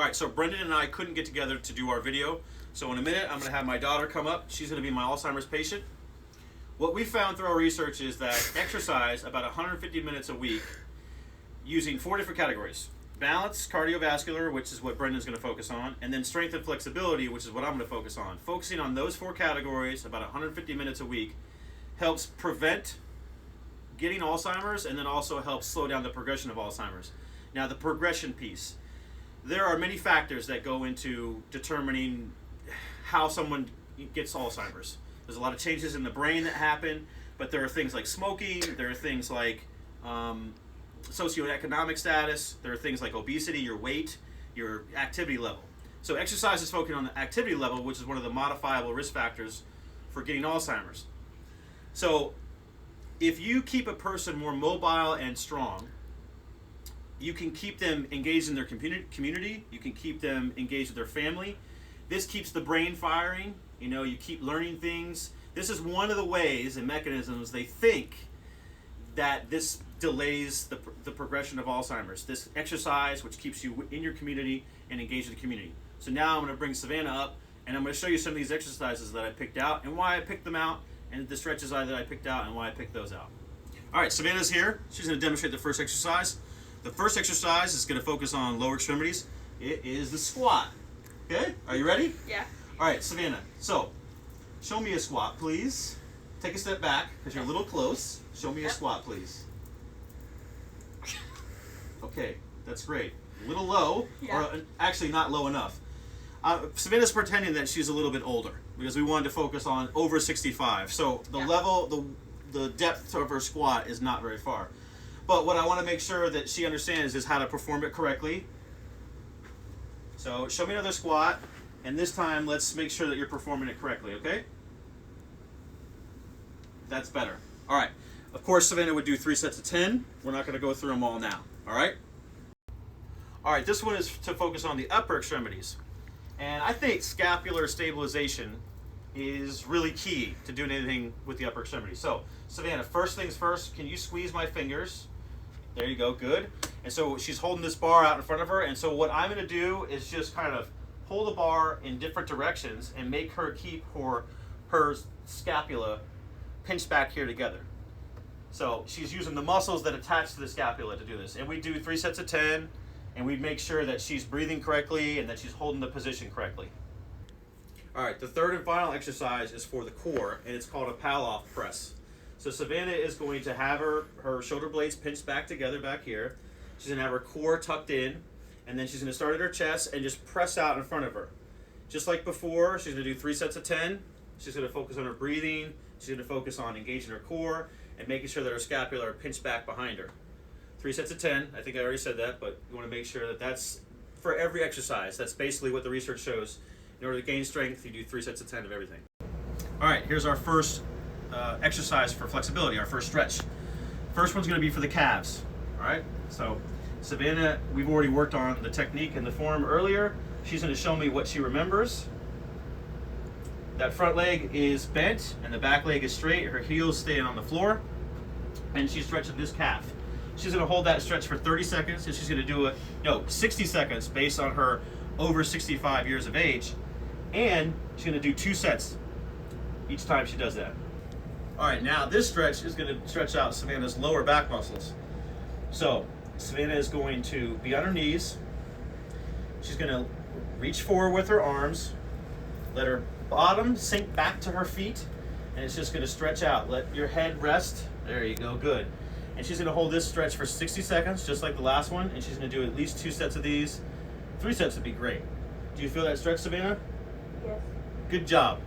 All right, so Brendan and I couldn't get together to do our video. So in a minute, I'm going to have my daughter come up. She's going to be my Alzheimer's patient. What we found through our research is that exercise about 150 minutes a week using 4 different categories. Balance, cardiovascular, which is what Brendan's going to focus on, and then strength and flexibility, which is what I'm going to focus on. Focusing on those 4 categories about 150 minutes a week helps prevent getting Alzheimer's and then also helps slow down the progression of Alzheimer's. Now, the progression piece. There are many factors that go into determining how someone gets Alzheimer's. There's a lot of changes in the brain that happen, but there are things like smoking, there are things like socioeconomic status, there are things like obesity, your weight, your activity level. So exercise is focusing on the activity level, which is one of the modifiable risk factors for getting Alzheimer's. So if you keep a person more mobile and strong, you can keep them engaged in their community, you can keep them engaged with their family. This keeps the brain firing, you keep learning things. This is one of the ways and mechanisms they think that this delays the progression of Alzheimer's. This exercise, which keeps you in your community and engaged in the community. So now I'm going to bring Savannah up, and I'm going to show you some of these exercises that I picked out and why I picked them out, and the stretches that I picked out and why I picked those out. All right, Savannah's here. She's going to demonstrate the first exercise. The first exercise is going to focus on lower extremities. It is the squat. Okay, are you ready? Yeah. All right, Savannah, so show me a squat, please. Take a step back because you're a little close. Show me a squat, please. Okay, that's great. A little low, or actually not low enough. Savannah's pretending that she's a little bit older because we wanted to focus on over 65. So the level, the depth of her squat is not very far. But what I want to make sure that she understands is how to perform it correctly. So show me another squat, and this time let's make sure that you're performing it correctly, okay? That's better. All right. Of course, Savannah would do 3 sets of 10. We're not going to go through them all now, all right? All right, this one is to focus on the upper extremities. And I think scapular stabilization is really key to doing anything with the upper extremities. So, Savannah, first things first, can you squeeze my fingers? There you go, good. And so she's holding this bar out in front of her, and so what I'm going to do is just kind of pull the bar in different directions and make her keep her scapula pinched back here together. So she's using the muscles that attach to the scapula to do this. And we do 3 sets of 10, and we make sure that she's breathing correctly and that she's holding the position correctly. All right, the third and final exercise is for the core, and it's called a Patho press. So Savannah is going to have her shoulder blades pinched back together back here. She's going to have her core tucked in, and then she's going to start at her chest and just press out in front of her. Just like before, she's going to do 3 sets of 10. She's going to focus on her breathing. She's going to focus on engaging her core and making sure that her scapula are pinched back behind her. 3 sets of 10. I think I already said that, but you want to make sure that that's for every exercise. That's basically what the research shows. In order to gain strength, you do 3 sets of 10 of everything. All right, here's our first exercise for flexibility, our first stretch. First one's going to be for the calves. All right, so Savannah, we've already worked on the technique and the form earlier. She's going to show me what she remembers. That front leg is bent and the back leg is straight. Her heels staying on the floor, and she's stretching this calf. She's going to hold that stretch for 30 seconds, and she's going to do 60 seconds based on her over 65 years of age, and she's going to do 2 sets each time she does that. All right, now this stretch is going to stretch out Savannah's lower back muscles. So Savannah is going to be on her knees. She's going to reach forward with her arms, let her bottom sink back to her feet, and it's just going to stretch out. Let your head rest. There you go, good. And she's going to hold this stretch for 60 seconds, just like the last one, and she's going to do at least 2 sets of these. 3 sets would be great. Do you feel that stretch, Savannah? Yes. Good job.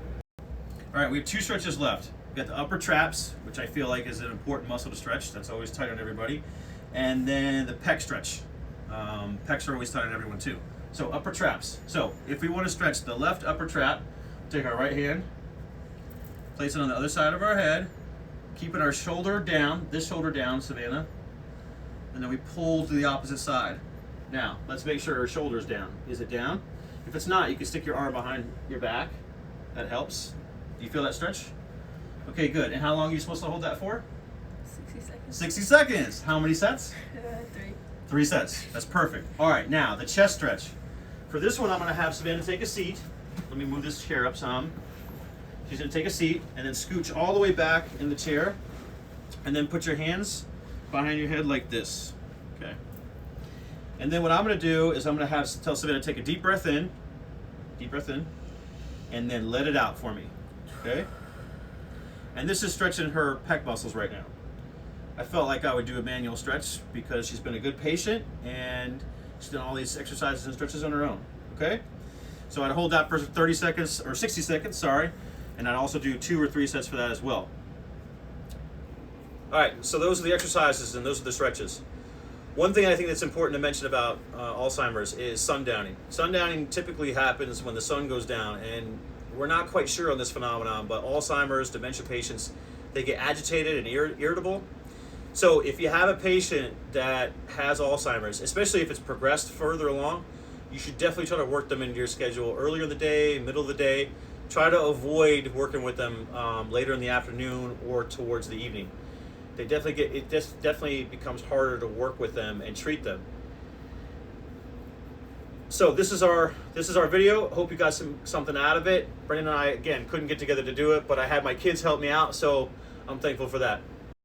All right, we have 2 stretches left. We've got the upper traps, which I feel like is an important muscle to stretch. That's always tight on everybody. And then the pec stretch. Pecs are always tight on everyone too. So upper traps. So if we want to stretch the left upper trap, take our right hand, place it on the other side of our head, keeping our shoulder down, this shoulder down, Savannah, and then we pull to the opposite side. Now, let's make sure our shoulder's down. Is it down? If it's not, you can stick your arm behind your back. That helps. Do you feel that stretch? Okay, good. And how long are you supposed to hold that for? 60 seconds. 60 seconds. How many sets? 3. 3 sets. That's perfect. All right, now the chest stretch. For this one, I'm going to have Savannah take a seat. Let me move this chair up some. She's going to take a seat and then scooch all the way back in the chair, and then put your hands behind your head like this. Okay. And then what I'm going to do is I'm going to tell Savannah to take a deep breath in, and then let it out for me. Okay. And this is stretching her pec muscles right now. I felt like I would do a manual stretch because she's been a good patient and she's done all these exercises and stretches on her own. Okay. So I'd hold that for 30 seconds or 60 seconds, sorry, and I'd also do 2 or 3 sets for that as well. All right, so those are the exercises and those are the stretches. One thing I think that's important to mention about Alzheimer's is sundowning. Sundowning typically happens when the sun goes down, and we're not quite sure on this phenomenon, but Alzheimer's, dementia patients, they get agitated and irritable. So if you have a patient that has Alzheimer's, especially if it's progressed further along, you should definitely try to work them into your schedule earlier in the day, middle of the day. Try to avoid working with them later in the afternoon or towards the evening. They definitely becomes harder to work with them and treat them. So this is our video. Hope you got something out of it. Brendan and I, again, couldn't get together to do it, but I had my kids help me out, so I'm thankful for that.